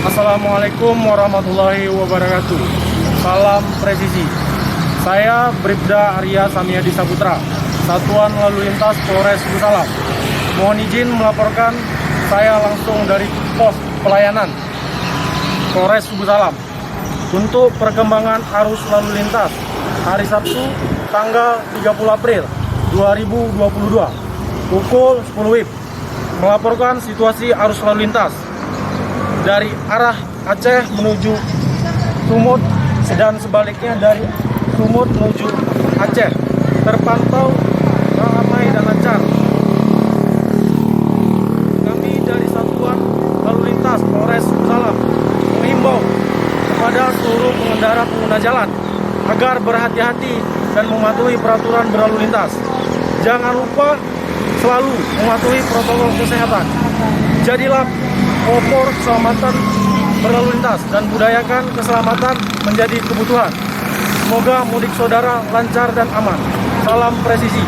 Assalamualaikum warahmatullahi wabarakatuh. Salam presisi. Saya Bribda Arya Samyadi Saputra, Satuan Lalu Lintas Polres Suku Salam. Mohon izin melaporkan saya langsung dari pos pelayanan Polres Suku Salam untuk perkembangan arus lalu lintas hari Sabtu tanggal 30 April 2022 pukul 10 WIB. Melaporkan situasi arus lalu lintas dari arah Aceh menuju Sumut dan sebaliknya dari Sumut menuju Aceh terpantau ramai dan lancar. Kami dari Satuan Lalu Lintas Polres Suku Salam mengimbau kepada seluruh pengguna jalan agar berhati-hati dan mematuhi peraturan berlalu lintas. Jangan lupa selalu mematuhi protokol kesehatan. Jadilah opor keselamatan berlalu lintas dan budayakan keselamatan menjadi kebutuhan. Semoga mudik saudara lancar dan aman. Salam presisi.